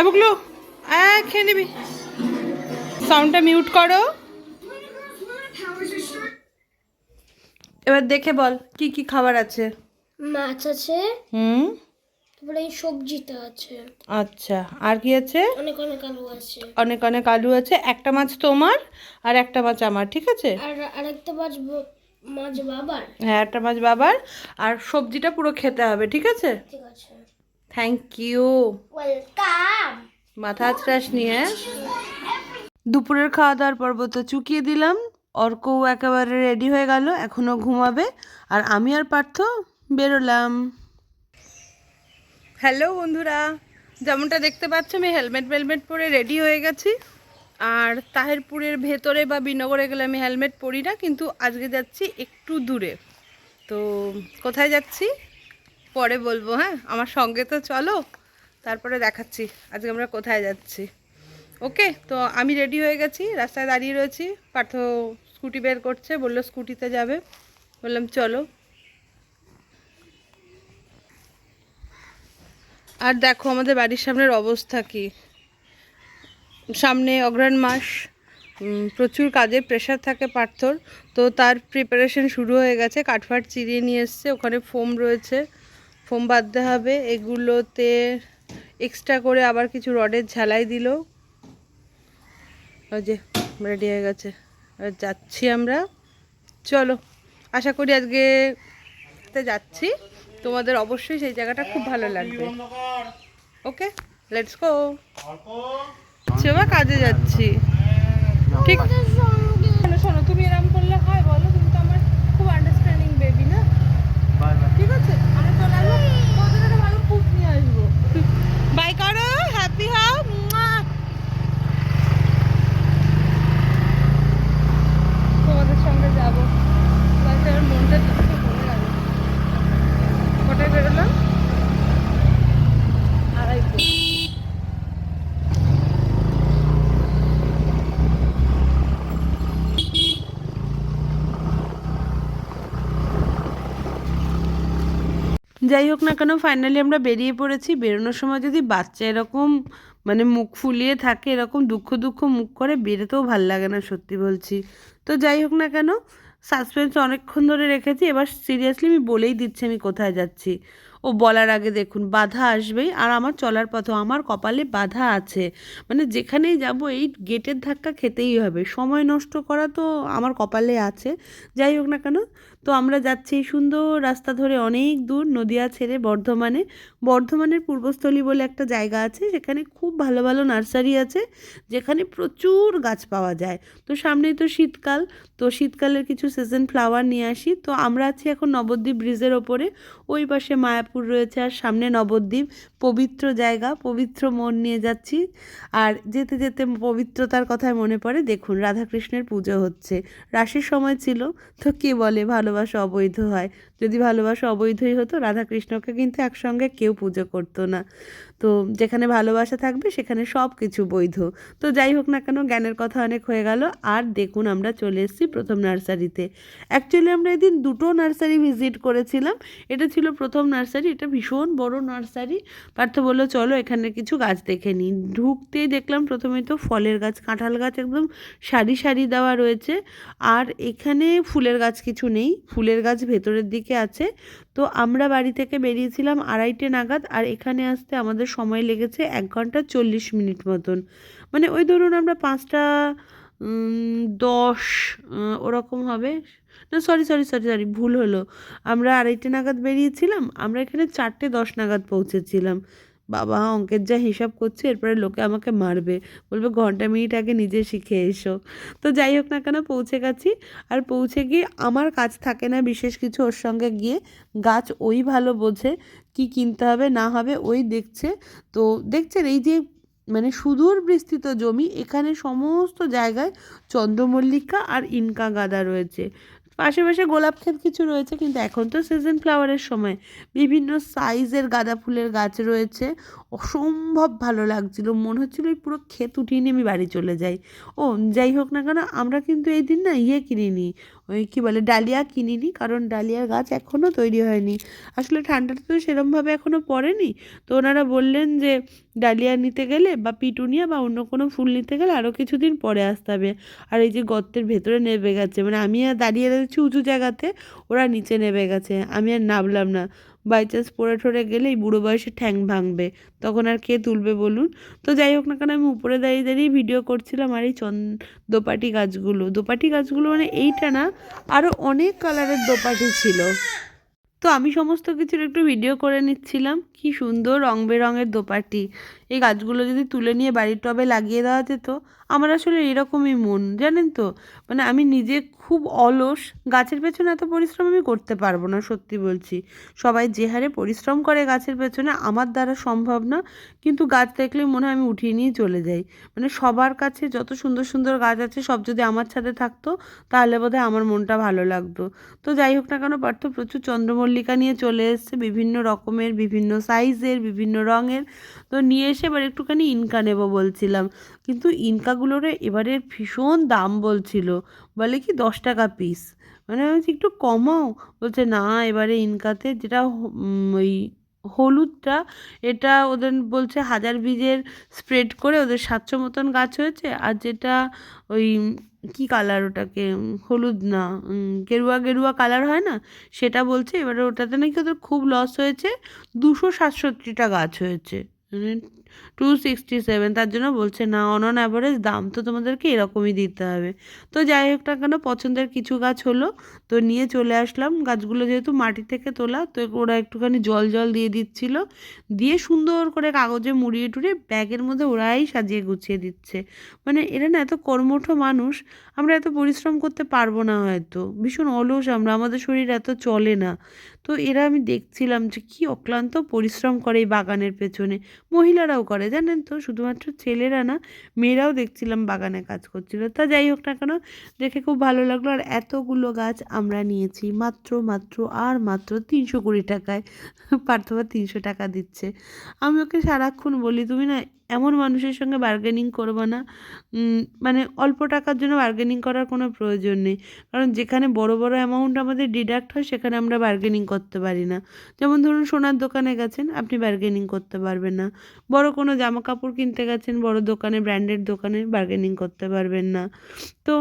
বুকলু খেয়ে নিবি। সাউন্ডটা মিউট করো। এবার দেখে বল কি কি খাবার আছে। মাছ আছে, তারপরে এই সবজিটা আছে। আচ্ছা, আর কি আছে? অনেক অনেক আলু আছে। অনেক অনেক আলু আছে। একটা মাছ তোমার আর একটা মাছ আমার, ঠিক আছে? আর আরেকটা মাছ মাছ বাবার। হ্যাঁ, একটা মাছ বাবার। আর সবজিটা পুরো খেতে হবে, ঠিক আছে? ঠিক আছে। Thank you. ওয়েলকাম। মাথা আঁচড়াস নিয়ে। দুপুরের খাওয়া দাওয়ার পর্ব তো চুকিয়ে দিলাম। অর্কও একেবারে রেডি হয়ে গেল, এখনও ঘুমাবে। আর আমি আর পার্থ বেরোলাম। হ্যালো বন্ধুরা, যেমনটা দেখতে পাচ্ছ আমি হেলমেট পরে রেডি হয়ে গেছি। আর তাহেরপুরের ভেতরে বা বিনগরে গেলে আমি হেলমেট পরি না, কিন্তু আজকে যাচ্ছি একটু দূরে। তো কোথায় যাচ্ছি পরে বলবো, হ্যাঁ? আমার সঙ্গে তো চলো, তারপরে দেখাচ্ছি আজকে আমরা কোথায় যাচ্ছি। ওকে, তো আমি রেডি হয়ে গেছি, রাস্তায় দাঁড়িয়ে রয়েছি। পার্থ স্কুটি বের করছে, বললো স্কুটিতে যাবে। বললাম চলো। আর দেখো আমাদের বাড়ির সামনের অবস্থা কি। সামনে অগ্রহায়ণ মাস, প্রচুর কাজের প্রেশার থাকে পার্থর। তো তার প্রিপারেশন শুরু হয়ে গেছে। কাঠফাট চিরিয়ে নিয়ে এসছে, ওখানে ফোম রয়েছে, ফোম বাঁধতে হবে। এগুলোতে এক্সট্রা করে আবার কিছু রডের ঝালাই দিল। ওই যে রেডি হয়ে গেছে, আর যাচ্ছি আমরা। চলো, আশা করি আজকে যাচ্ছি, তোমাদের অবশ্যই সেই জায়গাটা খুব ভালো লাগবে। ওকে, লেটস গো। সেবা কাজে যাচ্ছি, ঠিক? শোনো, তুমি এরকম করলে হয় বলো? তুমি তো আমার খুব আন্ডারস্ট্যান্ডিং বেবি না, ঠিক আছে? আমরা চলে আসবো, তোমাদের একটা ভালো ফুড নিয়ে আসবো। বাই করো, হ্যাপি হও। তোমাদের সঙ্গে যাবো, তাহলে আমার মনটা ভরে গেল। কোথায় বেরোলাম? আড়াইপুর। যাই হোক না কেন, ফাইনালি আমরা বেরিয়ে পড়েছি। বেরোনোর সময় যদি বাচ্চা এরকম মানে মুখ ফুলিয়ে থাকে, এরকম দুঃখ দুঃখ মুখ করে, বেরোতেও ভাল লাগে না, সত্যি বলছি। তো যাই হোক না কেন, সাসপেন্স অনেকক্ষণ ধরে রেখেছি। এবার সিরিয়াসলি আমি বলেই দিচ্ছি আমি কোথায় যাচ্ছি। ও বলার আগে দেখুন, বাধা আসবেই। আর আমার চলার পথেও আমার কপালে বাধা আছে, মানে যেখানেই যাব এই গেটের ধাক্কা খেতেই হবে। সময় নষ্ট করা তো আমার কপালে আছে। যাই হোক না কেন, তো আমরা যাচ্ছি সুন্দর রাস্তা ধরে অনেক দূর, নদিয়া ছেড়ে বর্ধমানে। বর্ধমানের পূর্বস্থলী বলে একটা জায়গা আছে, সেখানে খুব ভালো ভালো নার্সারি আছে, যেখানে প্রচুর গাছ পাওয়া যায়। তো সামনেই তো শীতকাল, তো শীতকালের কিছু সিজন ফ্লাওয়ার নিয়ে আসি। তো আমরা আছি এখন নবদ্বীপ ব্রিজের ওপরে, ওই পাশে মায়াপুর রয়েছে, আর সামনে নবদ্বীপ। পবিত্র জায়গা, পবিত্র মন নিয়ে যাচ্ছি। আর যেতে যেতে পবিত্রতার কথায় মনে পড়ে, দেখুন রাধাকৃষ্ণের পুজো হচ্ছে। রাসের সময় ছিল, তো কে বলে ভালোবাসা অবৈধ হয়? যদি ভালোবাসা অবৈধই হতো, রাধাকৃষ্ণকে কিন্তু একসঙ্গে কেউ পুজো করতো না। তো যেখানে ভালোবাসা থাকবে সেখানে সব কিছু বৈধ। তো যাই হোক না কেন, জ্ঞানের কথা অনেক হয়ে গেল। আর দেখুন আমরা চলে এসেছি প্রথম নার্সারিতে। অ্যাকচুয়ালি আমরা এদিন দুটো নার্সারি ভিজিট করেছিলাম। এটা ছিল প্রথম নার্সারি, এটা ভীষণ বড় নার্সারি। পার্থ বললো চলো এখানে কিছু গাছ দেখে নিই। ঢুকতেই দেখলাম প্রথমে তো ফলের গাছ, কাঁঠাল গাছ একদম সারি সারি দেওয়া রয়েছে। আর এখানে ফুলের গাছ কিছু নেই, ফুলের গাছ ভেতরের দিকে আছে। তো আমরা বাড়ি থেকে বেরিয়েছিলাম 2:30 নাগাদ, আর এখানে আসতে আমাদের সময় লেগেছে 1 ঘন্টা 40 মিনিট মতন। মানে ওই ধরুন আমরা 5টা 10 ওরকম হবে। না, সরি, ভুল হলো। আমরা 2:30 নাগাদ বেরিয়েছিলাম, আমরা এখানে 4:10 নাগাদ পৌঁছেছিলাম। বাবা, অঙ্কের যা হিসাব করছে, এরপরে লোকে আমাকে মারবে, বলবে ঘন্টা মিনিট আগে নিজে শিখে এসো। তো যাই হোক না কেন, পৌঁছে গেছি। আর পৌঁছে গিয়ে আমার কাজ থাকে না বিশেষ কিছু, ওর সঙ্গে গিয়ে গাছ ওই ভালো বোঝে কি কিনতে হবে না হবে, ওই দেখছে। তো দেখছেন এই যে মানে সুদূর বিস্তৃত জমি, এখানে সমস্ত জায়গায় চন্দ্রমল্লিকা আর ইনকা গাঁদা রয়েছে। পাশে পাশে গোলাপ ক্ষেত কিছু রয়েছে, কিন্তু এখন তো সিজন ফ্লাওয়ারের সময়। বিভিন্ন সাইজের গাঁদা ফুলের গাছ রয়েছে, অসম্ভব ভালো লাগছিল। মনে হচ্ছিল এই পুরো ক্ষেত উঠিয়ে নিয়ে আমি বাড়ি চলে যাই। ও যাই হোক না কেন, আমরা কিন্তু এই দিন না কিনিনি, ওই কী বলে ডালিয়া কিনিনি, কারণ ডালিয়ার গাছ এখনও তৈরি হয়নি। আসলে ঠান্ডাটা তো সেরমভাবে এখনও পড়েনি। তো ওনারা বললেন যে ডালিয়া নিতে গেলে বা পিটুনিয়া বা অন্য কোনো ফুল নিতে গেলে আরও কিছুদিন পরে আসতে হবে। আর এই যে গর্তের ভেতরে নেমে গেছে, মানে আমি আর দাঁড়িয়ে রয়েছি উঁচু জায়গাতে, ওরা নিচে নেমে গেছে, আমি আর নামলাম না। বাই চান্স পড়ে ঠরে গেলে এই বুড়ো বয়সে ঠ্যাং ভাঙবে, তখন আর কে তুলবে বলুন। তো যাই হোক না কেন, আমি উপরে দাঁড়িয়ে দাঁড়িয়ে ভিডিও করছিলাম। আর এই দোপাটি গাছগুলো মানে এইটা না, আরও অনেক কালারের দোপাটি ছিল। তো আমি সমস্ত কিছুর একটু ভিডিও করে নিচ্ছিলাম। কি সুন্দর রং বেরঙের দোপাটি। এই গাছগুলো যদি তুলে নিয়ে বাড়ির টবে লাগিয়ে দেওয়া যেত। আমার আসলে এরকমই মন, জানেন তো। মানে আমি নিজে খুব অলস, গাছের পেছনে এত পরিশ্রম আমি করতে পারবো না, সত্যি বলছি। সবাই যে হারে পরিশ্রম করে গাছের পেছনে, আমার দ্বারা সম্ভব না। কিন্তু গাছ দেখলে মনে হয় আমি উঠিয়ে নিয়ে চলে যাই। মানে সবার কাছে যত সুন্দর সুন্দর গাছ আছে সব যদি আমার ছাদে থাকতো, তাহলে বোধহয় আমার মনটা ভালো লাগতো। তো যাই হোক না কেন, পার্থ প্রচুর চন্দ্রমল্লিকা নিয়ে চলে এসছে, বিভিন্ন রকমের, বিভিন্ন সাইজের, বিভিন্ন রঙের। তো নিয়ে এসে এবার একটুখানি ইনকা নেব বলছিলাম, কিন্তু ইনকাগুলোর এবারে ভীষণ দাম বলছিল। বলে কি 10 টাকা পিস। মানে আমি বলছি একটু কমাও, বলছে না এবারে ইনকাতে যেটা ওই হলুদটা, এটা ওদের বলছে 1000 বীজের স্প্রেড করে ওদের 700 মতন গাছ হয়েছে। আর যেটা ওই কী কালার ওটাকে, হলুদ না, গেরুয়া গেরুয়া কালার হয় না, সেটা বলছে এবারে ওটাতে নাকি ওদের খুব লস হয়েছে। 267টা গাছ হয়েছে, 267। তার জন্য বলছে না, অন অ্যাভারেজ দাম তো তোমাদেরকে এরকমই দিতে হবে। তো যাই হোক না কেন, পছন্দের কিছু গাছ হলো, তো নিয়ে চলে আসলাম। গাছগুলো যেহেতু মাটি থেকে তোলা, তো ওরা একটুখানি জল জল দিয়ে দিচ্ছিল, দিয়ে সুন্দর করে কাগজে মুড়িয়ে টুড়িয়ে ব্যাগের মধ্যে ওরাই সাজিয়ে গুছিয়ে দিচ্ছে। মানে এরা না এত কর্মঠ মানুষ, আমরা এত পরিশ্রম করতে পারবো না হয়তো, ভীষণ অলস আমরা, আমাদের শরীর এত চলে না। তো এরা, আমি দেখছিলাম যে কী অক্লান্ত পরিশ্রম করে এই বাগানের পেছনে। মহিলারাও করে জানেন তো, শুধুমাত্র ছেলেরা না, মেয়েরাও দেখছিলাম বাগানে কাজ করছিল। তা যাই হোক না কেন, দেখে খুব ভালো লাগলো। আর এতগুলো গাছ আমরা নিয়েছি মাত্র 320 টাকায়। পার্থবা 300 টাকা দিচ্ছে। আমি ওকে সারাক্ষণ বলি, তুমি না এমন মানুষের সঙ্গে বার্গেনিং করবে না। মানে অল্প টাকার জন্য বার্গেনিং করার কোনো প্রয়োজন নেই। কারণ যেখানে বড় বড় অ্যামাউন্ট আমাদের ডিডাক্ট হয়, সেখানে আমরা বার্গেনিং করতে পারি না। যেমন ধরুন সোনার দোকানে গেছেন, আপনি বার্গেনিং করতে পারবেন না। বড় কোনো জামা কাপড় কিনতে গেছেন বড় দোকানে, ব্র্যান্ডেড দোকানে, বার্গেনিং করতে পারবেন না। তো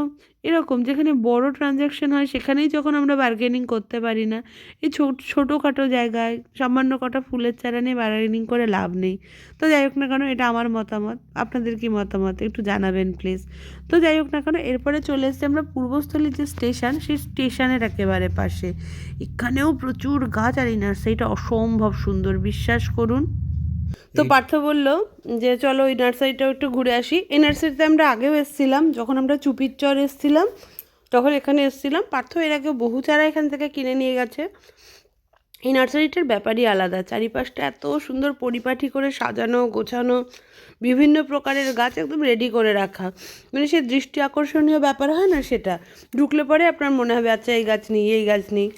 এরকম যেখানে বড় ট্রানজ্যাকশন হয়, সেখানেই যখন আমরা বার্গেনিং করতে পারি না, এই ছোটোখাটো জায়গায় সামান্য কটা ফুলের চারা নিয়ে বার্গেনিং করে লাভ নেই। তো যাই হোক না কেন, এটা আমার মতামত। আপনাদের কি মতামত একটু জানাবেন প্লিজ। তো যাই হোক না কেন, এরপরে চলে এসেছি আমরা পূর্বস্থলী যে স্টেশন, সেই স্টেশনের একেবারে পাশে। এখানেও প্রচুর গাছ, আর এই নার্সারিটা অসম্ভব সুন্দর, বিশ্বাস করুন। তো পার্থ বলল যে চলো ওই নার্সারিটাও একটু ঘুরে আসি। এই নার্সারিতে আমরা আগেও এসেছিলাম, যখন আমরা চুপির চর এসেছিলাম তখন এখানে এসেছিলাম। পার্থ এর আগে বহু চারা এখান থেকে কিনে নিয়ে গেছে। এই নার্সারিটার ব্যাপারই আলাদা, চারিপাশটা এত সুন্দর পরিপাটি করে সাজানো গোছানো, বিভিন্ন প্রকারের গাছ একদম রেডি করে রাখা। মানে সে দৃষ্টি আকর্ষণীয় ব্যাপার হয় না, সেটা ঢুকলে পরে আপনার মনে হবে আচ্ছা এই গাছ নেই, এই গাছ নেই।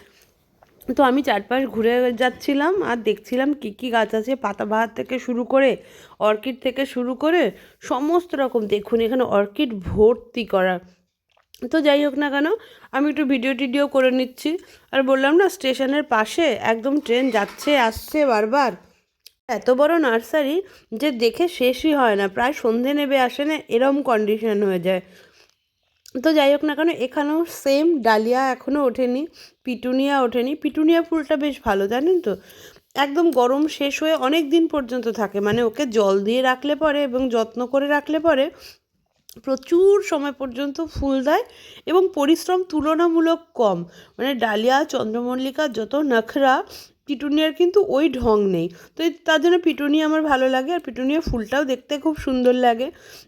তো আমি চারপাশ ঘুরে যাচ্ছিলাম আর দেখছিলাম কী কী গাছ আছে, পাতাবাহার থেকে শুরু করে অর্কিড থেকে শুরু করে সমস্ত রকম। দেখুন এখানে অর্কিড ভর্তি করা। তো যাই হোক না কেন, আমি একটু ভিডিও করে নিচ্ছি। আর বললাম না, স্টেশনের পাশে একদম, ট্রেন যাচ্ছে আসছে বারবার। এত বড় নার্সারি যে দেখে শেষই হয় না, প্রায় সন্ধে নেবে আসে না, এরম কন্ডিশন হয়ে যায়। তো যাই হোক না কেন, এখানেও সেম, ডালিয়া এখনও ওঠেনি, পিটুনিয়া ওঠেনি। পিটুনিয়া ফুলটা বেশ ভালো জানেন তো, একদম গরম শেষ হয়ে অনেক দিন পর্যন্ত থাকে। মানে ওকে জল দিয়ে রাখলে পরে এবং যত্ন করে রাখলে পরে প্রচুর সময় পর্যন্ত ফুল দেয়, এবং পরিশ্রম তুলনামূলক কম। মানে ডালিয়া, চন্দ্রমল্লিকা যত নখরা, পিটুনিয়ার কিন্তু ওই ঢং নেই। তো তার জন্য পিটুনিয়া আমার ভালো লাগে। আর পিটুনিয়া ফুলটাও দেখতে খুব সুন্দর লাগে,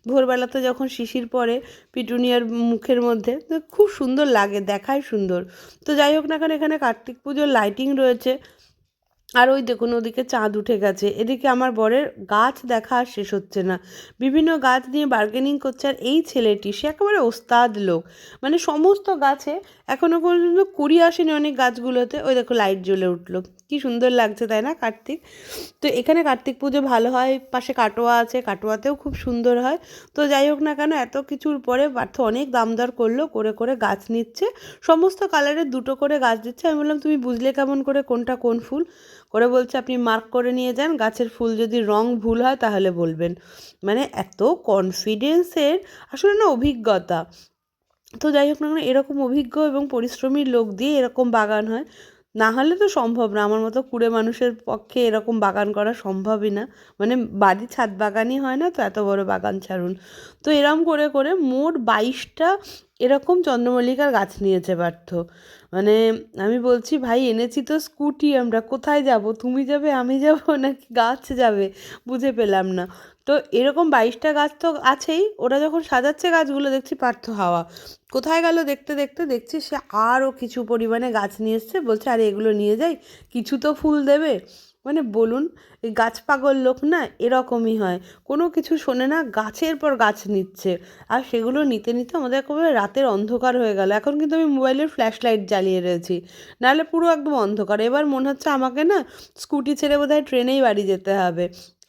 ভোরবেলাতে যখন শিশির পড়ে পিটুনিয়ার মুখের মধ্যে, তো খুব সুন্দর লাগে, দেখায় সুন্দর। তো যাই হোক না কেন, এখানে কার্তিক পুজোর লাইটিং রয়েছে। আর ওই দেখুন ওদিকে চাঁদ উঠে গেছে। এদিকে আমার বরের গাছ দেখা আর শেষ হচ্ছে না, বিভিন্ন গাছ নিয়ে বার্গেনিং করছে। আর এই ছেলেটি, সে একেবারে ওস্তাদ লোক। মানে সমস্ত গাছে এখনও পর্যন্ত কুড়ি আসেনি অনেক গাছগুলোতে। ওই দেখো লাইট জ্বলে উঠলো, কি সুন্দর লাগছে তাই না কার্তিক? তো এখানে কার্তিক পুজো ভালো হয়, পাশে কাটোয়া আছে, কাটোয়াতেও খুব সুন্দর হয়। তো যাই হোক না কেন, এত কিছুর পরে পার্থ অনেক দাম দর করলো, করে করে গাছ নিচ্ছে, সমস্ত কালারের 2টো করে গাছ দিচ্ছে। আমি বললাম তুমি বুঝলে কেমন করে কোনটা কোন ফুল? করে বলছে আপনি মার্ক করে নিয়ে যান, গাছের ফুল যদি রং ভুল হয় তাহলে বলবেন। মানে এত কনফিডেন্সের, আসলে না অভিজ্ঞতা। তো যাই হোক না কেন, এরকম অভিজ্ঞ এবং পরিশ্রমী লোক দিয়ে এরকম বাগান হয়, না হলে তো সম্ভব না, আমার মতো কুড়ে মানুষের পক্ষে এরকম বাগান করা সম্ভবই না। মানে বাড়ির ছাদ বাগানই হয় না, তো এত বড় বাগান ছাড়ুন। তো এরম করে করে মোট 22টা এরকম চন্দ্রমল্লিকার গাছ নিয়েছে পার্থ। মানে আমি বলছি ভাই এনেছি তো স্কুটি, আমরা কোথায় যাব? তুমি যাবে, আমি যাব, নাকি গাছ যাবে? বুঝে পেলাম না। তো এরকম 22টা গাছ তো আছেই, ওরা যখন সাজাচ্ছে গাছগুলো দেখছি পার্থ হাওয়া কোথায় গেল দেখতে দেখতে, দেখছি সে আরও কিছু পরিমাণে গাছ নিয়ে এসছে, বলছে আরে এগুলো নিয়ে যাই, কিছু তো ফুল দেবে। মানে বলুন, এই গাছ পাগল লোক না এরকমই হয়, কোনো কিছু শোনে না, গাছের পর গাছ নিচ্ছে। আর সেগুলো নিতে নিতে আমাদের একেবারে রাতের অন্ধকার হয়ে গেল। এখন কিন্তু আমি মোবাইলের ফ্ল্যাশ লাইট জ্বালিয়ে রয়েছি, নাহলে পুরো একদম অন্ধকার। এবার মনে হচ্ছে আমাকে না স্কুটি ছেড়ে বোধহয় ট্রেনেই বাড়ি যেতে হবে।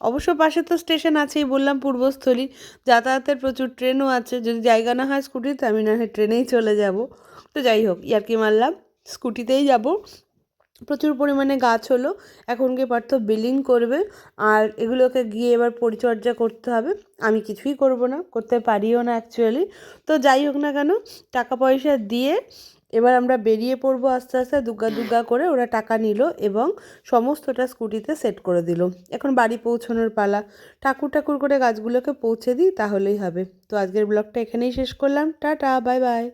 অবশ্য পাশে তো স্টেশন আছেই, বললাম পূর্বস্থলী, যাতায়াতের প্রচুর ট্রেনও আছে, যদি জায়গা না হয় স্কুটিতে আমি না হয় ট্রেনেই চলে যাব। তো যাই হোক, ইয়ার্কি মারলাম, স্কুটিতেই যাব। প্রচুর পরিমাণে গাছ হলো, এখন গিয়ে পার্থ বিলিং করবে, আর এগুলোকে গিয়ে এবার পরিচর্যা করতে হবে। আমি কিছুই করব না, করতে পারিও না অ্যাকচুয়ালি। তো যাই হোক না কেন, টাকা পয়সা দিয়ে এবার আমরা বেরিয়ে পড়বো আস্তে আস্তে, দুগ্গা দুগ্গা করে ওরা টাকা নিল এবং সমস্তটা স্কুটিতে সেট করে দিল। এখন বাড়ি পৌঁছানোর পালা, ঠাকুর ঠাকুর করে গাছগুলোকে পৌঁছে দিই তাহলেই হবে। তো আজকের ব্লগটা এখানেই শেষ করলাম, টাটা, বাই বাই।